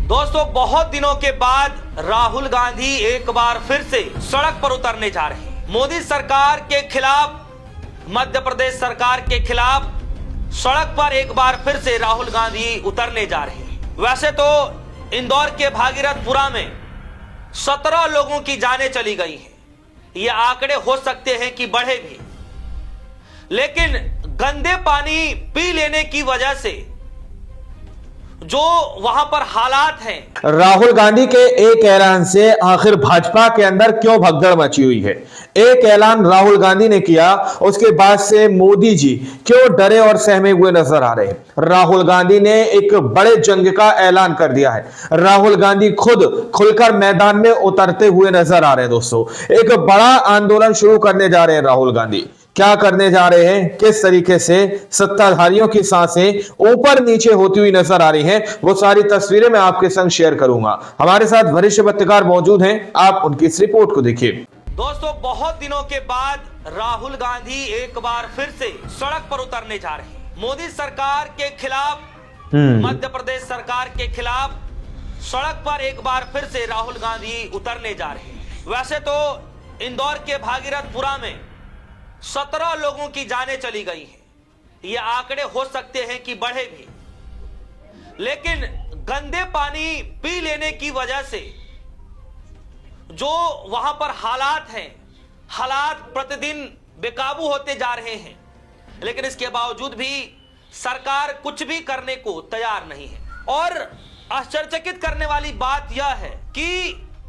दोस्तों, बहुत दिनों के बाद राहुल गांधी एक बार फिर से सड़क पर उतरने जा रहे हैं। मोदी सरकार के खिलाफ, मध्य प्रदेश सरकार के खिलाफ सड़क पर एक बार फिर से राहुल गांधी उतरने जा रहे हैं। वैसे तो इंदौर के भागीरथपुरा में 17 लोगों की जानें चली गई हैं। ये आंकड़े हो सकते हैं कि बढ़े भी, लेकिन गंदे पानी पी लेने की वजह से जो वहां पर हालात हैं। राहुल गांधी के एक ऐलान से आखिर भाजपा के अंदर क्यों भगदड़ मची हुई है। एक ऐलान राहुल गांधी ने किया, उसके बाद से मोदी जी क्यों डरे और सहमे हुए नजर आ रहे हैं। राहुल गांधी ने एक बड़े जंग का ऐलान कर दिया है। राहुल गांधी खुद खुलकर मैदान में उतरते हुए नजर आ रहे हैं। दोस्तों, एक बड़ा आंदोलन शुरू करने जा रहे हैं राहुल गांधी। क्या करने जा रहे हैं, किस तरीके से सत्ताधारियों की सांसें ऊपर नीचे होती हुई नजर आ रही हैं, वो सारी तस्वीरें मैं आपके संग शेयर करूंगा। हमारे साथ वरिष्ठ पत्रकार मौजूद हैं, आप उनकी इस रिपोर्ट को देखिए। दोस्तों, बहुत दिनों के बाद राहुल गांधी एक बार फिर से सड़क पर उतरने जा रहे हैं। मोदी सरकार के खिलाफ, मध्य प्रदेश सरकार के खिलाफ सड़क पर एक बार फिर से राहुल गांधी उतरने जा रहे हैं। वैसे तो इंदौर के भागीरथपुरा में 17 लोगों की जानें चली गई हैं। ये आंकड़े हो सकते हैं कि बढ़े भी, लेकिन गंदे पानी पी लेने की वजह से जो वहां पर हालात हैं, हालात प्रतिदिन बेकाबू होते जा रहे हैं। लेकिन इसके बावजूद भी सरकार कुछ भी करने को तैयार नहीं है। और आश्चर्यचकित करने वाली बात यह है कि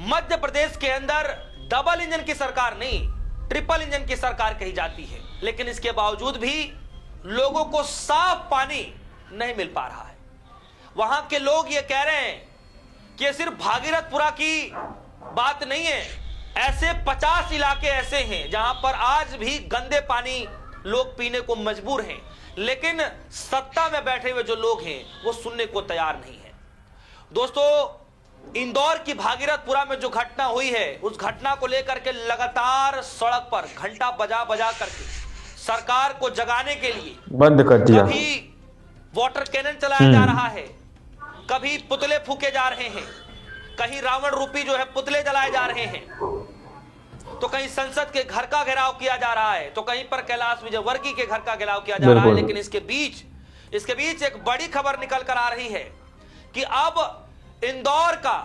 मध्य प्रदेश के अंदर डबल इंजन की सरकार नहीं, ट्रिपल इंजन की सरकार कही जाती है, लेकिन इसके बावजूद भी लोगों को साफ पानी नहीं मिल पा रहा है। वहां के लोग ये कह रहे हैं कि सिर्फ भागीरथपुरा की बात नहीं है, ऐसे 50 इलाके ऐसे हैं जहां पर आज भी गंदे पानी लोग पीने को मजबूर हैं, लेकिन सत्ता में बैठे हुए जो लोग हैं वो सुनने को तैयार नहीं है। दोस्तों, इंदौर की भागीरथपुरा में जो घटना हुई है, उस घटना को लेकर के लगातार सड़क पर घंटा बजा बजा करके सरकार को जगाने के लिए बंद कर दिया। कभी वाटर कैनन चलाया जा रहा है, कभी पुतले फूके जा रहे हैं, कहीं रावण रूपी जो है पुतले जलाए जा रहे हैं, तो कहीं संसद के घर का घेराव किया जा रहा है, तो कहीं पर कैलाश विजयवर्गीय के घर का घेराव किया जा रहा है। लेकिन इसके बीच एक बड़ी खबर निकल कर आ रही है कि अब इंदौर का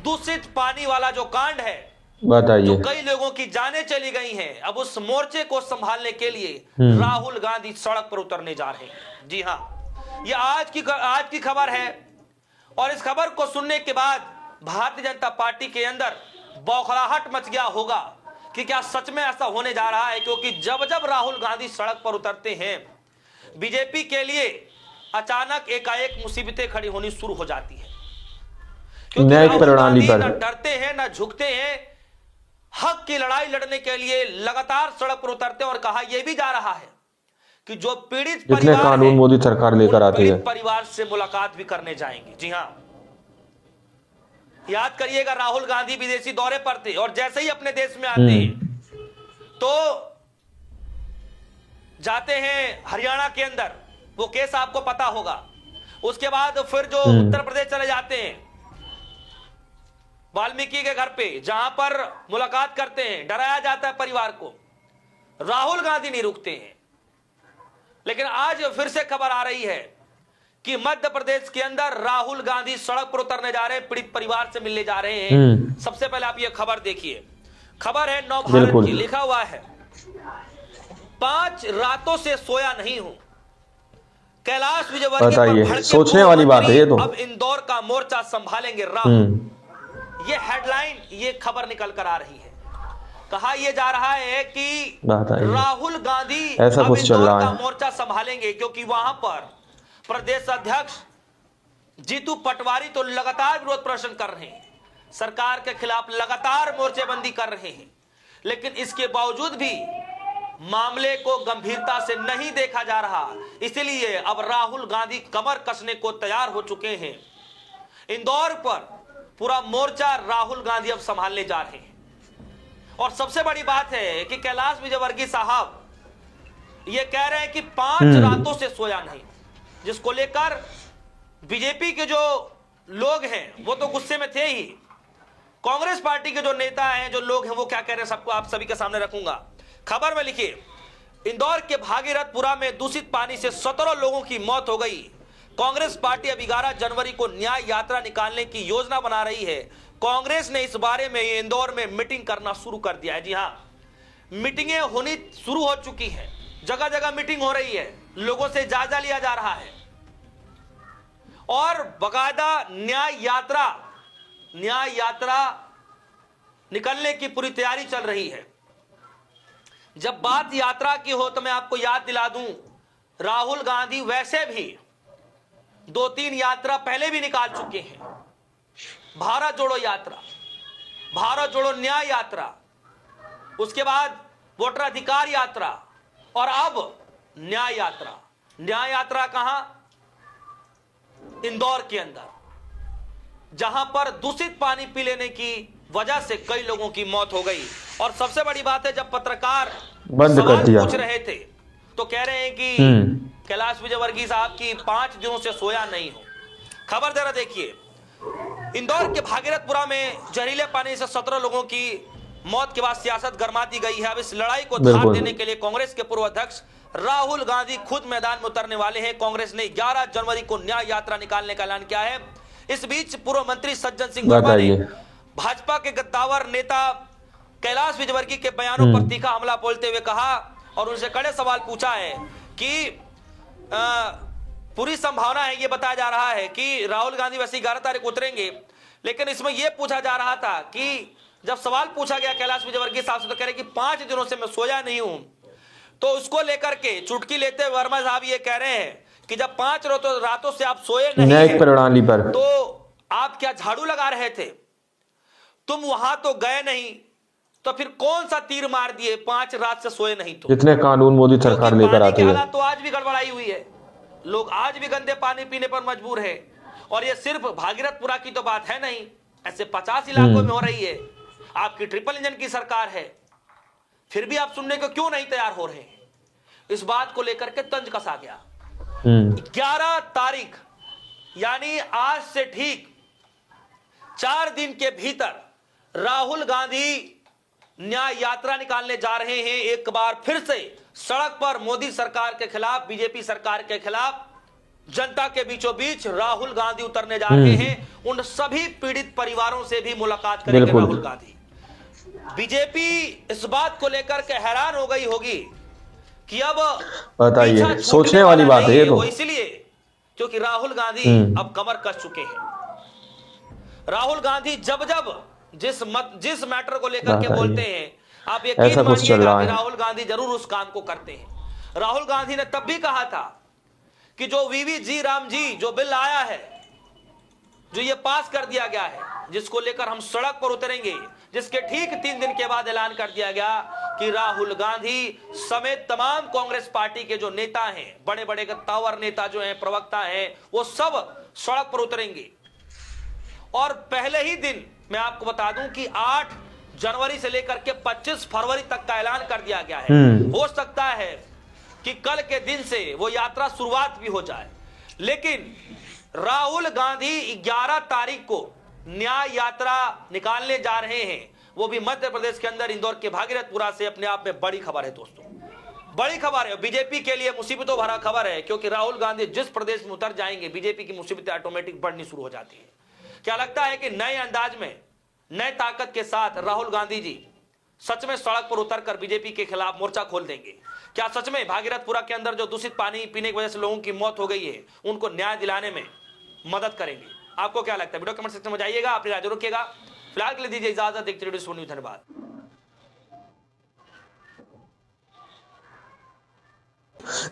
दूषित पानी वाला जो कांड है, बताइए, जो कई लोगों की जानें चली गई हैं, अब उस मोर्चे को संभालने के लिए राहुल गांधी सड़क पर उतरने जा रहे हैं। जी हां, ये आज की खबर है। और इस खबर को सुनने के बाद भारतीय जनता पार्टी के अंदर बौखलाहट मच गया होगा कि क्या सच में ऐसा होने जा रहा है। क्योंकि जब जब राहुल गांधी सड़क पर उतरते हैं, बीजेपी के लिए अचानक एकाएक मुसीबतें खड़ी होनी शुरू हो जाती है। क्योंकि प्रणाली पर न डरते हैं न झुकते हैं, हक की लड़ाई लड़ने के लिए लगातार सड़क पर उतरते हैं। और कहा यह भी जा रहा है कि जो पीड़ित परिवार कानून मोदी सरकार लेकर आती है, परिवार से मुलाकात भी करने जाएंगे। जी हां, याद करिएगा, राहुल गांधी विदेशी दौरे पर थे और जैसे ही अपने देश में आते हैं तो जाते हैं हरियाणा के अंदर, वो केस आपको पता होगा। उसके बाद फिर जो उत्तर प्रदेश चले जाते हैं वाल्मीकि के घर पे, जहां पर मुलाकात करते हैं, डराया जाता है परिवार को। राहुल गांधी नहीं रुकते हैं। लेकिन आज फिर से खबर आ रही है कि मध्य प्रदेश के अंदर राहुल गांधी सड़क पर उतरने जा रहे हैं, पीड़ित परिवार से मिलने जा रहे हैं। सबसे पहले आप ये खबर देखिए। खबर है नव भारत की, लिखा हुआ है 5 रातों से सोया नहीं हूं, कैलाश विजयवर्गीय पर भड़के सोचने वाली बात है ये तो। अब इंदौर का मोर्चा संभालेंगे राहुल। ये हेडलाइन, ये खबर निकल कर आ रही है। कहा यह जा रहा है कि राहुल गांधी ऐसा अब कुछ चल इंदौर रहा का है, मोर्चा संभालेंगे, क्योंकि वहां पर प्रदेश अध्यक्ष जीतू पटवारी तो लगातार विरोध प्रदर्शन कर रहे हैं, सरकार के खिलाफ लगातार मोर्चेबंदी कर रहे हैं। लेकिन इसके बावजूद भी मामले को गंभीरता से नहीं देखा जा रहा। इसलिए अब राहुल गांधी कमर कसने को तैयार हो चुके हैं। इंदौर पर पूरा मोर्चा राहुल गांधी अब संभालने जा रहे हैं। और सबसे बड़ी बात है कि कैलाश विजयवर्गीय साहब ये कह रहे हैं कि 5 रातों से सोया नहीं, जिसको लेकर बीजेपी के जो लोग हैं वो तो गुस्से में थे ही। कांग्रेस पार्टी के जो नेता हैं, जो लोग हैं, वो क्या कह रहे हैं सबको आप सभी के सामने रखूंगा। खबर में लिखिए, इंदौर के भागीरथपुरा में दूषित पानी से 17 लोगों की मौत हो गई। कांग्रेस पार्टी अब 11 जनवरी को न्याय यात्रा निकालने की योजना बना रही है। कांग्रेस ने इस बारे में इंदौर में मीटिंग करना शुरू कर दिया है। जी हां, मीटिंगें होनी शुरू हो चुकी हैं, जगह जगह मीटिंग हो रही है, लोगों से जायजा लिया जा रहा है और बाकायदा न्याय यात्रा निकलने की पूरी तैयारी चल रही है। जब बात यात्रा की हो तो मैं आपको याद दिला दूं, राहुल गांधी वैसे भी 2-3 यात्रा पहले भी निकाल चुके हैं। भारत जोड़ो यात्रा, भारत जोड़ो न्याय यात्रा, उसके बाद वोटर अधिकार यात्रा और अब न्याय यात्रा। न्याय यात्रा कहां? इंदौर के अंदर, जहां पर दूषित पानी पी लेने की वजह से कई लोगों की मौत हो गई। और सबसे बड़ी बात है, जब पत्रकार सवाल पूछ रहे थे तो कह रहे हैं कि कैलाश विजयवर्गीय साहब की 5 दिनों से सोया नहीं हो। खबर जरा देखिए, इंदौर के भागीरथपुरा में जहरीले पानी से 17 लोगों की मौत के बाद सियासत गरमा दी गई है। अब इस लड़ाई को धार देने के लिए कांग्रेस के पूर्व अध्यक्ष राहुल गांधी खुद मैदान में उतरने वाले हैं। कांग्रेस ने 11 जनवरी को न्याय यात्रा निकालने का ऐलान किया है। इस बीच पूर्व मंत्री सज्जन सिंह वर्मा ने भाजपा के गद्दावर नेता कैलाश विजयवर्गीय के बयानों पर तीखा हमला बोलते हुए कहा और उनसे कड़े सवाल पूछा है कि पूरी संभावना है, ये बताया जा रहा है कि राहुल गांधी वैसे 11 तारीख उतरेंगे, लेकिन इसमें यह पूछा जा रहा था कि जब सवाल पूछा गया कैलाश विजयवर्गीय साहब से तो कह रहे कि 5 दिनों से मैं सोया नहीं हूं, तो उसको लेकर के चुटकी लेते हुए वर्मा साहब ये कह रहे हैं कि जब 5 रातों से आप सोए नहीं प्रणाली पर, तो आप क्या झाड़ू लगा रहे थे? तुम वहां तो गए नहीं, तो फिर कौन सा तीर मार दिए? 5 रात से सोए नहीं तो जितने कानून मोदी सरकार लेकर आती है। हालात तो आज भी गड़बड़ाई हुई है, लोग आज भी गंदे पानी पीने पर मजबूर है। और ये सिर्फ भागीरथपुरा की तो बात है नहीं, ऐसे 50 इलाकों में हो रही है। आपकी ट्रिपल इंजन की सरकार है, फिर भी आप सुनने को क्यों नहीं तैयार हो रहे हैं? इस बात को लेकर के तंज कसा गया। 11 तारीख यानी आज से ठीक 4 दिन के भीतर राहुल गांधी न्याय यात्रा निकालने जा रहे हैं। एक बार फिर से सड़क पर मोदी सरकार के खिलाफ, बीजेपी सरकार के खिलाफ जनता के बीचों बीच राहुल गांधी उतरने जा रहे हैं। उन सभी पीड़ित परिवारों से भी मुलाकात करेंगे राहुल गांधी। बीजेपी इस बात को लेकर के हैरान हो गई होगी कि अब बताइए, सोचने वाली बात है ये तो। इसलिए क्योंकि राहुल गांधी अब कमर कस चुके हैं। राहुल गांधी जब जिस मैटर को लेकर के बोलते हैं, आप यकीन मानिएगा कि राहुल गांधी जरूर उस काम को करते हैं। राहुल गांधी ने तब भी कहा था कि जो वीवी राम जी जो बिल आया है, जो ये पास कर दिया गया है, जिसको लेकर हम सड़क पर उतरेंगे, जिसके ठीक 3 दिन के बाद ऐलान कर दिया गया कि राहुल गांधी समेत तमाम कांग्रेस पार्टी के जो नेता हैं, बड़े बड़े गद्दावर नेता जो हैं, प्रवक्ता हैं, वो सब सड़क पर उतरेंगे। और पहले ही दिन मैं आपको बता दूं कि 8 जनवरी से लेकर के 25 फरवरी तक का ऐलान कर दिया गया है। हो सकता है कि कल के दिन से वो यात्रा शुरुआत भी हो जाए, लेकिन राहुल गांधी 11 तारीख को न्याय यात्रा निकालने जा रहे हैं, वो भी मध्य प्रदेश के अंदर इंदौर के भागीरथपुरा से। अपने आप में बड़ी खबर है दोस्तों, बड़ी खबर है। बीजेपी के लिए मुसीबतों भरा खबर है, क्योंकि राहुल गांधी जिस प्रदेश में उतर जाएंगे, बीजेपी की मुसीबतें ऑटोमेटिक बढ़नी शुरू हो जाती है। क्या लगता है कि नए अंदाज में, नए ताकत के साथ राहुल गांधी जी सच में सड़क पर उतरकर बीजेपी के खिलाफ मोर्चा खोल देंगे? क्या सच में भागीरथपुरा के अंदर जो दूषित पानी पीने की वजह से लोगों की मौत हो गई है, उनको न्याय दिलाने में मदद करेंगे? आपको क्या लगता है? वीडियो कमेंट सेक्शन में जाइएगा, अपनी राय जरूर रखिएगा। फिलहाल के लिए दीजिए इजाजत। देखते रहिए, धन्यवाद।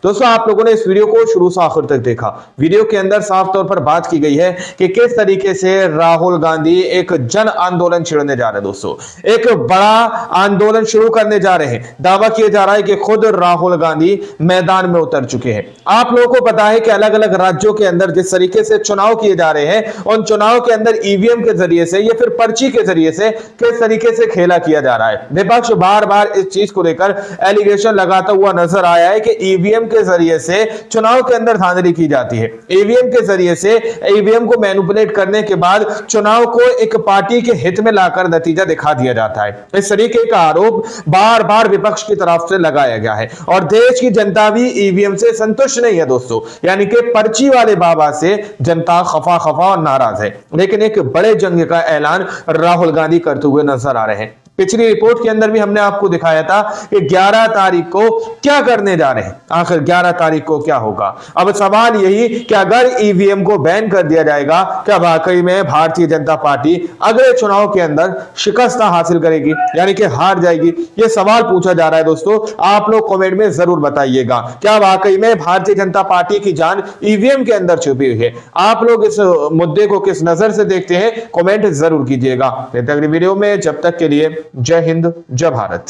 दोस्तों, आप लोगों ने इस वीडियो को शुरू से आखिर तक देखा। वीडियो के अंदर साफ तौर पर बात की गई है कि किस तरीके से राहुल गांधी एक जन आंदोलन छेड़ने जा रहे हैं। दोस्तों, एक बड़ा आंदोलन शुरू करने जा रहे हैं। दावा किया जा रहा है कि खुद राहुल गांधी मैदान में उतर चुके हैं। आप लोगों को पता है कि अलग अलग राज्यों के अंदर जिस तरीके से चुनाव किए जा रहे हैं, उन चुनाव के अंदर ईवीएम के जरिए से या फिर पर्ची के जरिए से किस तरीके से खेला किया जा रहा है। विपक्ष बार बार इस चीज को लेकर एलिगेशन लगाता हुआ नजर आया है कि ईवीएम के जरिए से चुनाव के अंदर धांधली की जाती है। ईवीएम के जरिए से ईवीएम को मैनिपुलेट करने के बाद चुनाव को एक पार्टी के हित में लाकर नतीजा दिखा दिया जाता है। इस तरीके का आरोप बार बार विपक्ष की तरफ से लगाया गया है और देश की जनता भी ईवीएम से संतुष्ट नहीं है दोस्तों, यानी कि पर्ची वाले बाबा से जनता खफा और नाराज है। लेकिन एक बड़े जंग का ऐलान राहुल गांधी करते हुए नजर आ रहे हैं। पिछली रिपोर्ट के अंदर भी हमने आपको दिखाया था कि 11 तारीख को क्या करने जा रहे हैं, आखिर 11 तारीख को क्या होगा। अब सवाल यही कि अगर ईवीएम को बैन कर दिया जाएगा, क्या वाकई में भारतीय जनता पार्टी अगले चुनाव के अंदर शिकस्त हासिल करेगी, यानी कि हार जाएगी? यह सवाल पूछा जा रहा है दोस्तों। आप लोग कमेंट में जरूर बताइएगा, क्या वाकई में भारतीय जनता पार्टी की जान ईवीएम के अंदर छुपी हुई है? आप लोग इस मुद्दे को किस नजर से देखते हैं, कमेंट जरूर कीजिएगा। अगली वीडियो में, जब तक के लिए जय हिंद, जय भारत।